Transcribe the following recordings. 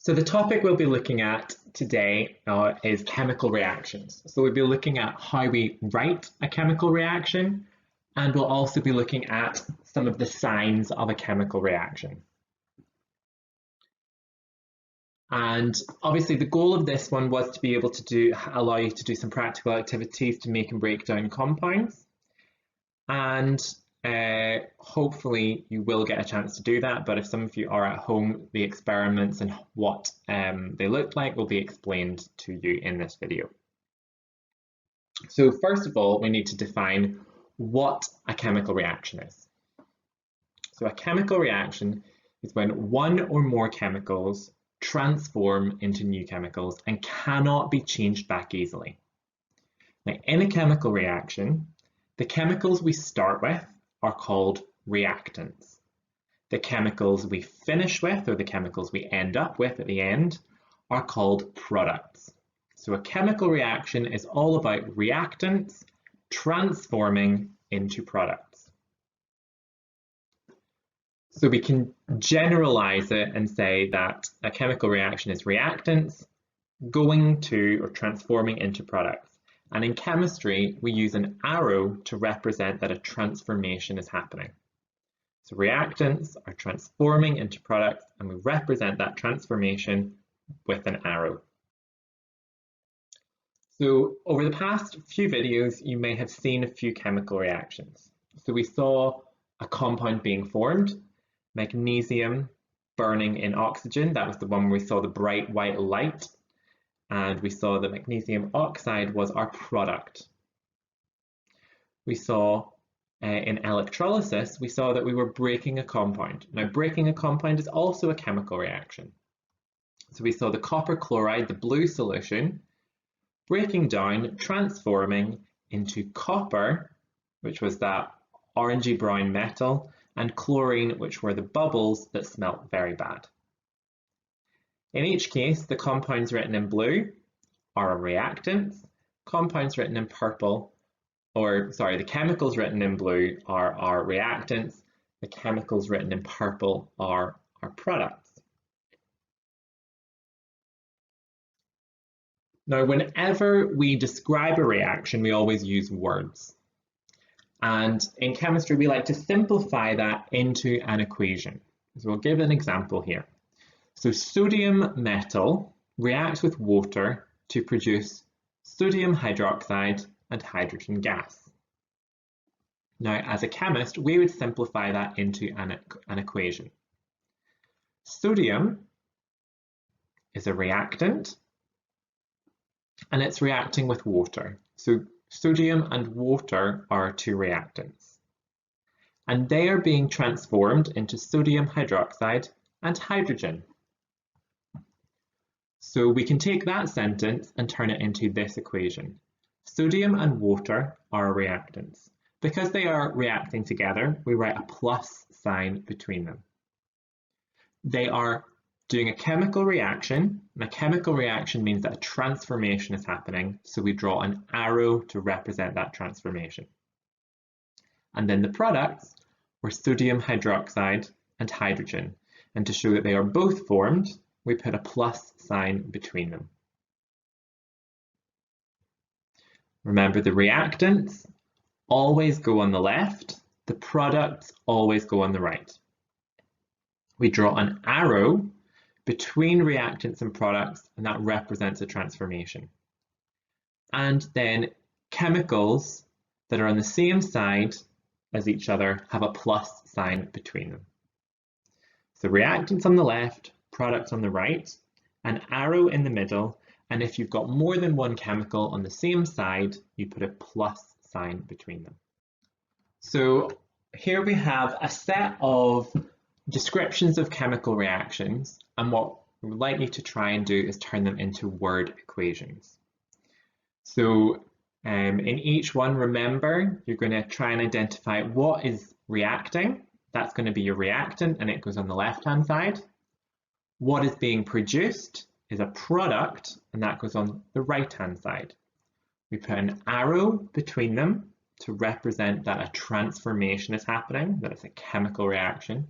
So the topic we'll be looking at today is chemical reactions. So we'll be looking at how we write a chemical reaction, and we'll also be looking at some of the signs of a chemical reaction. And obviously the goal of this one was to be able to allow you to do some practical activities to make and break down compounds. And hopefully you will get a chance to do that, but if some of you are at home, the experiments and what they look like will be explained to you in this video. So first of all, we need to define what a chemical reaction is. So a chemical reaction is when one or more chemicals transform into new chemicals and cannot be changed back easily. Now, in a chemical reaction, the chemicals we start with are called reactants. The chemicals we finish with, or the chemicals we end up with at the end, are called products. So a chemical reaction is all about reactants transforming into products. So we can generalize it and say that a chemical reaction is reactants going to or transforming into products. And in chemistry, we use an arrow to represent that a transformation is happening. So reactants are transforming into products, and we represent that transformation with an arrow. So over the past few videos, you may have seen a few chemical reactions. So we saw a compound being formed, magnesium burning in oxygen. That was the one where we saw the bright white light. And we saw that magnesium oxide was our product. We saw in electrolysis, we saw that we were breaking a compound. Now, breaking a compound is also a chemical reaction. So we saw the copper chloride, the blue solution, breaking down, transforming into copper, which was that orangey brown metal, and chlorine, which were the bubbles that smelt very bad. In each case, the compounds written in blue are reactants, compounds written in purple, the chemicals written in blue are our reactants, the chemicals written in purple are our products. Now, whenever we describe a reaction, we always use words. And in chemistry, we like to simplify that into an equation. So we'll give an example here. So sodium metal reacts with water to produce sodium hydroxide and hydrogen gas. Now, as a chemist, we would simplify that into an equation. Sodium is a reactant, and it's reacting with water. So sodium and water are two reactants, and they are being transformed into sodium hydroxide and hydrogen. So we can take that sentence and turn it into this equation. Sodium and water are reactants. Because they are reacting together, we write a plus sign between them. They are doing a chemical reaction, and a chemical reaction means that a transformation is happening, so we draw an arrow to represent that transformation. And then the products were sodium hydroxide and hydrogen, and to show that they are both formed, we put a plus sign between them. Remember, the reactants always go on the left, the products always go on the right. We draw an arrow between reactants and products, and that represents a transformation. And then chemicals that are on the same side as each other have a plus sign between them. So reactants on the left, products on the right, an arrow in the middle, and if you've got more than one chemical on the same side, you put a plus sign between them. So here we have a set of descriptions of chemical reactions, and what we're likely to try and do is turn them into word equations. So in each one, remember, you're going to try and identify what is reacting. That's going to be your reactant, and it goes on the left-hand side. What is being produced is a product, and that goes on the right-hand side. We put an arrow between them to represent that a transformation is happening, that it's a chemical reaction.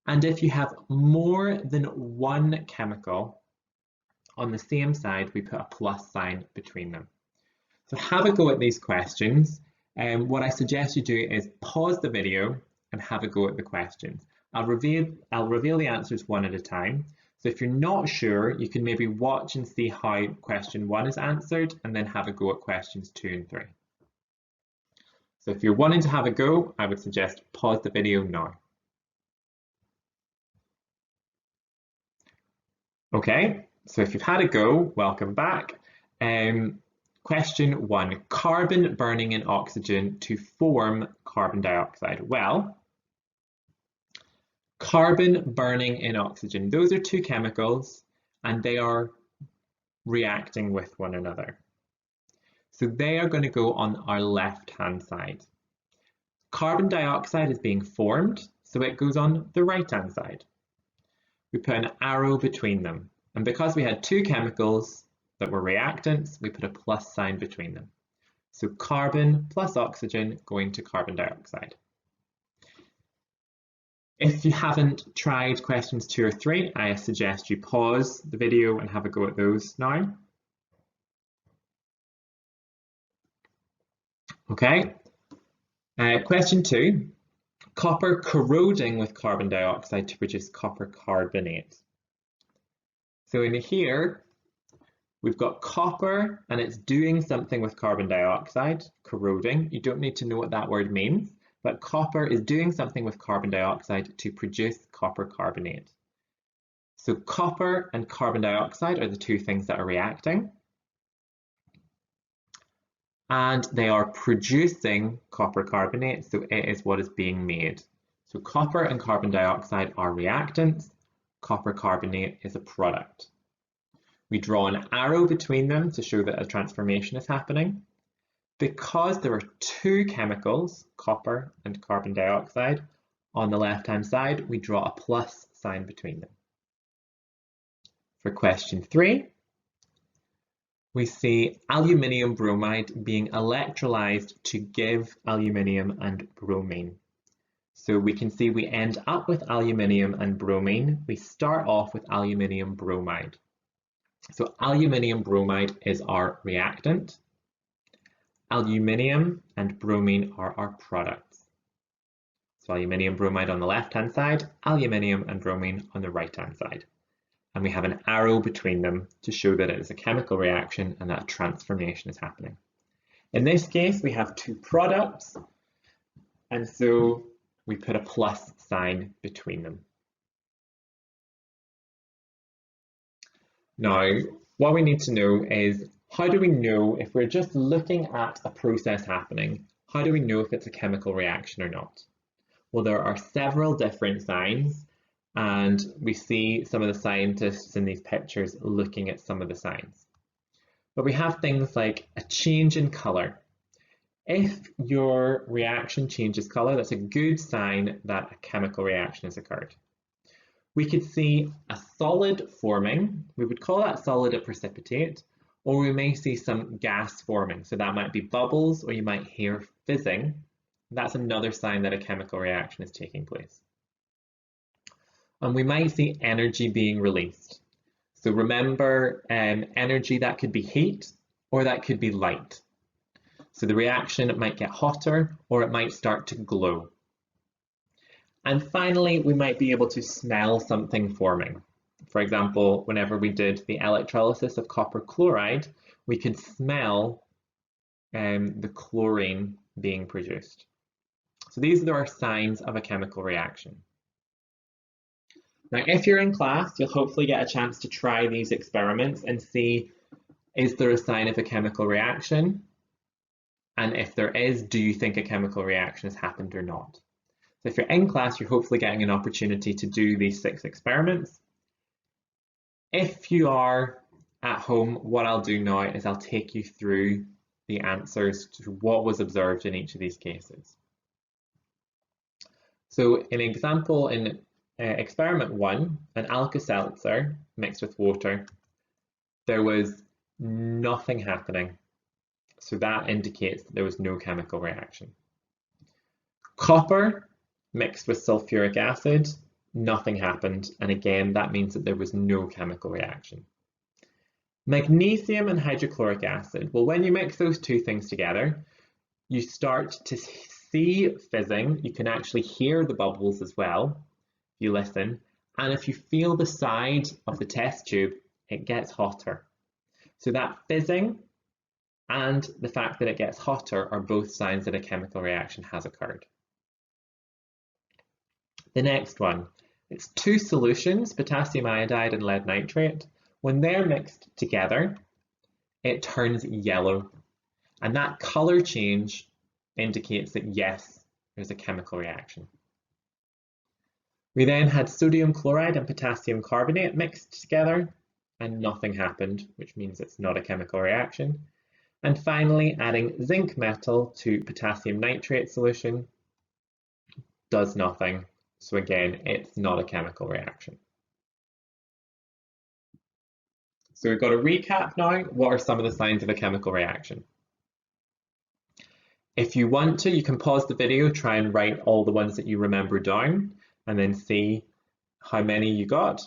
And if you have more than one chemical on the same side, we put a plus sign between them. So have a go at these questions. What I suggest you do is pause the video and have a go at the questions. I'll reveal the answers one at a time. So if you're not sure, you can maybe watch and see how question 1 is answered and then have a go at questions 2 and 3. So if you're wanting to have a go, I would suggest pause the video now. Okay, so if you've had a go, welcome back. Question 1, carbon burning in oxygen to form carbon dioxide. Well, carbon burning in oxygen, those are two chemicals and they are reacting with one another. So they are going to go on our left-hand side. Carbon dioxide is being formed, so it goes on the right-hand side. We put an arrow between them, and because we had two chemicals that were reactants, we put a plus sign between them. So carbon plus oxygen going to carbon dioxide. If you haven't tried questions 2 or 3, I suggest you pause the video and have a go at those now. Okay, question 2, copper corroding with carbon dioxide to produce copper carbonate. So in here, we've got copper and it's doing something with carbon dioxide, corroding. You don't need to know what that word means, but copper is doing something with carbon dioxide to produce copper carbonate. So copper and carbon dioxide are the two things that are reacting. And they are producing copper carbonate, so it is what is being made. So copper and carbon dioxide are reactants, copper carbonate is a product. We draw an arrow between them to show that a transformation is happening. Because there are two chemicals, copper and carbon dioxide, on the left-hand side, we draw a plus sign between them. For question 3, we see aluminium bromide being electrolyzed to give aluminium and bromine. So we can see we end up with aluminium and bromine. We start off with aluminium bromide. So aluminium bromide is our reactant. Aluminium and bromine are our products. So aluminium bromide on the left-hand side, aluminium and bromine on the right-hand side. And we have an arrow between them to show that it is a chemical reaction and that a transformation is happening. In this case, we have two products, and so we put a plus sign between them. Now, what we need to know is, how do we know if we're just looking at a process happening, how do we know if it's a chemical reaction or not? Well, there are several different signs. And we see some of the scientists in these pictures looking at some of the signs. But we have things like a change in color. If your reaction changes color, that's a good sign that a chemical reaction has occurred. We could see a solid forming. We would call that solid a precipitate, or we may see some gas forming. So that might be bubbles, or you might hear fizzing. That's another sign that a chemical reaction is taking place. And we might see energy being released. So remember, energy, that could be heat or that could be light. So the reaction, it might get hotter or it might start to glow. And finally, we might be able to smell something forming. For example, whenever we did the electrolysis of copper chloride, we could smell the chlorine being produced. So these are our signs of a chemical reaction. Now, if you're in class, you'll hopefully get a chance to try these experiments and see, is there a sign of a chemical reaction? And if there is, do you think a chemical reaction has happened or not? So if you're in class, you're hopefully getting an opportunity to do these 6 experiments. If you are at home, what I'll do now is I'll take you through the answers to what was observed in each of these cases. So in example, in experiment 1, an Alka-Seltzer mixed with water, there was nothing happening. So that indicates that there was no chemical reaction. Copper mixed with sulfuric acid, nothing happened, and again that means that there was no chemical reaction. Magnesium and hydrochloric acid, well, when you mix those two things together, you start to see fizzing. You can actually hear the bubbles as well if you listen, and if you feel the side of the test tube, it gets hotter. So that fizzing and the fact that it gets hotter are both signs that a chemical reaction has occurred. The next one, it's two solutions, potassium iodide and lead nitrate. When they're mixed together, it turns yellow, and that color change indicates that yes, there's a chemical reaction. We then had sodium chloride and potassium carbonate mixed together, and nothing happened, which means it's not a chemical reaction. And finally, adding zinc metal to potassium nitrate solution does nothing. So again, it's not a chemical reaction. So we've got a recap now. What are some of the signs of a chemical reaction? If you want to, you can pause the video, try and write all the ones that you remember down, and then see how many you got.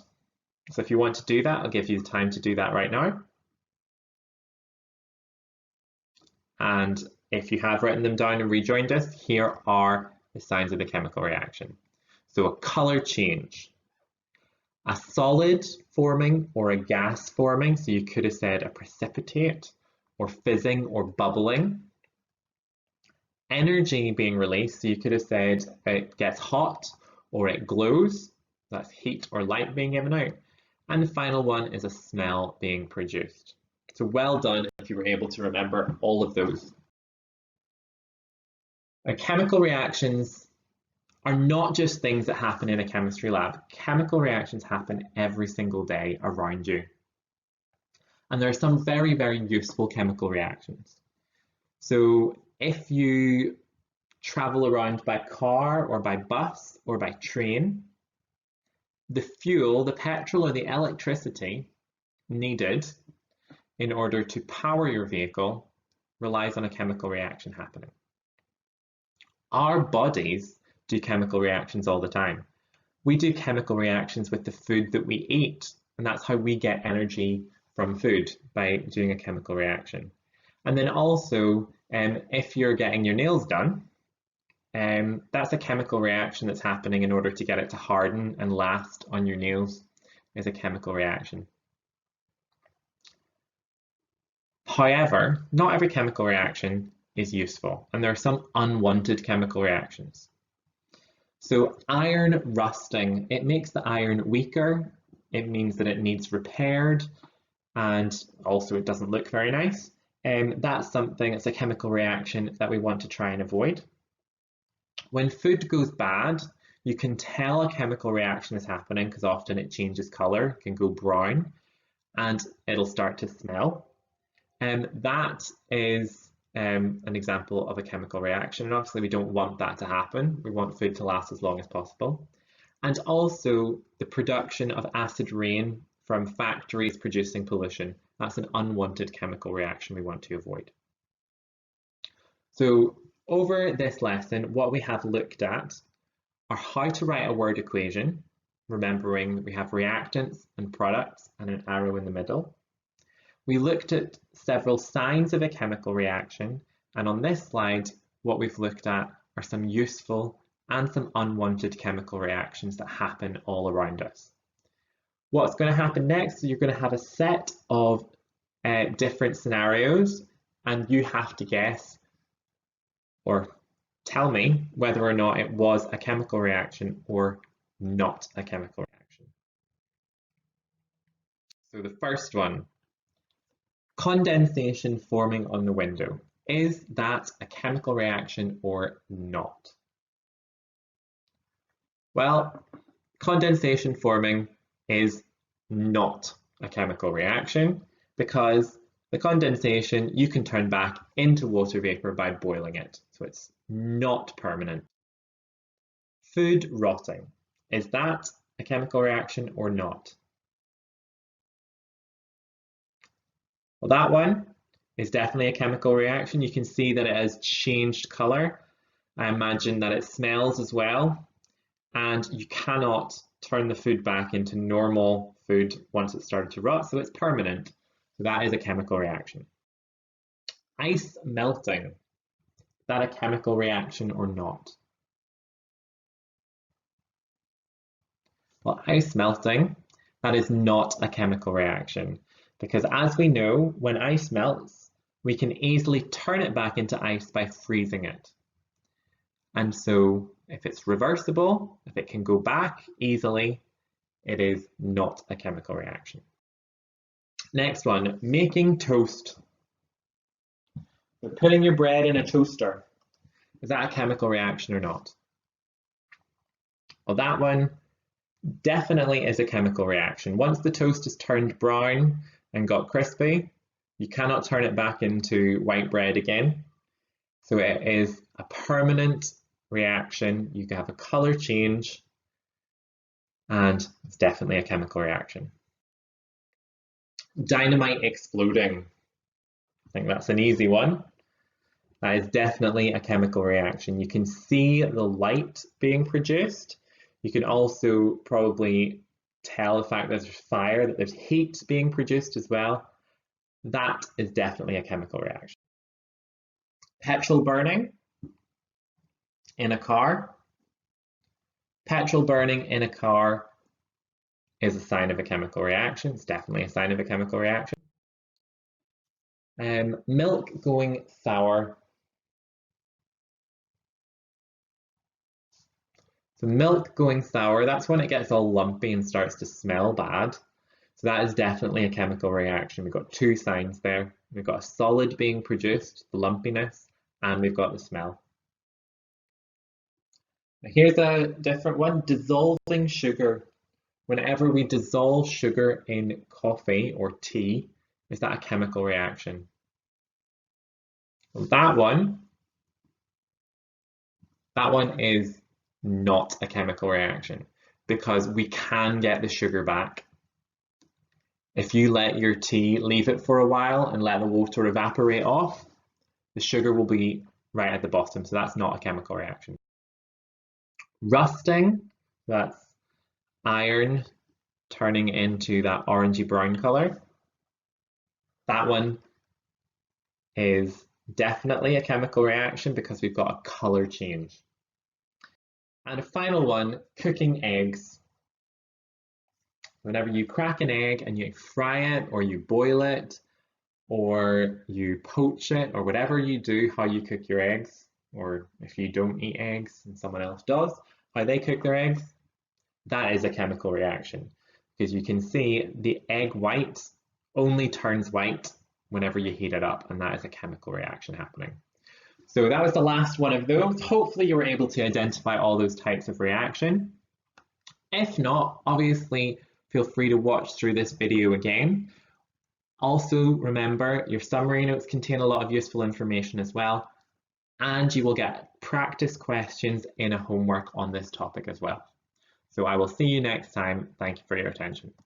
So if you want to do that, I'll give you the time to do that right now. And if you have written them down and rejoined us, here are the signs of the chemical reaction. So a color change, a solid forming or a gas forming. So you could have said a precipitate or fizzing or bubbling. Energy being released. So you could have said it gets hot or it glows. That's heat or light being given out. And the final one is a smell being produced. So well done if you were able to remember all of those. Now, chemical reactions are not just things that happen in a chemistry lab. Chemical reactions happen every single day around you. And there are some very, very useful chemical reactions. So if you travel around by car or by bus or by train, the fuel, the petrol or the electricity needed in order to power your vehicle relies on a chemical reaction happening. Our bodies do chemical reactions all the time. We do chemical reactions with the food that we eat, and that's how we get energy from food, by doing a chemical reaction. And then also, if you're getting your nails done, that's a chemical reaction that's happening in order to get it to harden and last on your nails. Is a chemical reaction. However, not every chemical reaction is useful, and there are some unwanted chemical reactions. So iron rusting, it makes the iron weaker. It means that it needs repaired, and also it doesn't look very nice. That's something, it's a chemical reaction that we want to try and avoid. When food goes bad, you can tell a chemical reaction is happening because often it changes color, it can go brown, and it'll start to smell. And that is an example of a chemical reaction. And obviously we don't want that to happen. We want food to last as long as possible. And also the production of acid rain from factories producing pollution. That's an unwanted chemical reaction we want to avoid. So over this lesson, what we have looked at are how to write a word equation, remembering that we have reactants and products and an arrow in the middle. We looked at several signs of a chemical reaction, and on this slide, what we've looked at are some useful and some unwanted chemical reactions that happen all around us. What's going to happen next is you're going to have a set of different scenarios, and you have to guess or tell me whether or not it was a chemical reaction or not a chemical reaction. So the first one, condensation forming on the window. Is that a chemical reaction or not? Well, condensation forming is not a chemical reaction because the condensation you can turn back into water vapor by boiling it, so it's not permanent. Food rotting, is that a chemical reaction or not? Well, that one is definitely a chemical reaction. You can see that it has changed color. I imagine that it smells as well, and you cannot turn the food back into normal food once it started to rot, so it's permanent. So that is a chemical reaction. Ice melting, is that a chemical reaction or not? Well, ice melting, that is not a chemical reaction, because as we know, when ice melts, we can easily turn it back into ice by freezing it. And so if it's reversible, if it can go back easily, it is not a chemical reaction. Next one, making toast. So putting your bread in a toaster, is that a chemical reaction or not? Well, that one definitely is a chemical reaction. Once the toast is turned brown and got crispy, you cannot turn it back into white bread again. So it is a permanent reaction. You can have a color change, and it's definitely a chemical reaction. Dynamite exploding. I think that's an easy one. That is definitely a chemical reaction. You can see the light being produced. You can also probably tell the fact that there's fire, that there's heat being produced as well. That is definitely a chemical reaction. Petrol burning in a car. Petrol burning in a car is a sign of a chemical reaction. It's definitely a sign of a chemical reaction. Milk going sour. So milk going sour, that's when it gets all lumpy and starts to smell bad. So that is definitely a chemical reaction. We've got two signs there. We've got a solid being produced, the lumpiness, and we've got the smell. Now here's a different one, dissolving sugar. Whenever we dissolve sugar in coffee or tea, is that a chemical reaction? Well, that one is not a chemical reaction because we can get the sugar back. If you let your tea, leave it for a while and let the water evaporate off, the sugar will be right at the bottom, so that's not a chemical reaction. Rusting, that's iron turning into that orangey brown color. That one is definitely a chemical reaction because we've got a color change. And a final one, cooking eggs. Whenever you crack an egg and you fry it or you boil it or you poach it or whatever you do, how you cook your eggs, or if you don't eat eggs and someone else does, how they cook their eggs, that is a chemical reaction because you can see the egg white only turns white whenever you heat it up, and that is a chemical reaction happening. So that was the last one of those. Hopefully you were able to identify all those types of reaction. If not, obviously feel free to watch through this video again. Also remember your summary notes contain a lot of useful information as well, and you will get practice questions in a homework on this topic as well. So I will see you next time. Thank you for your attention.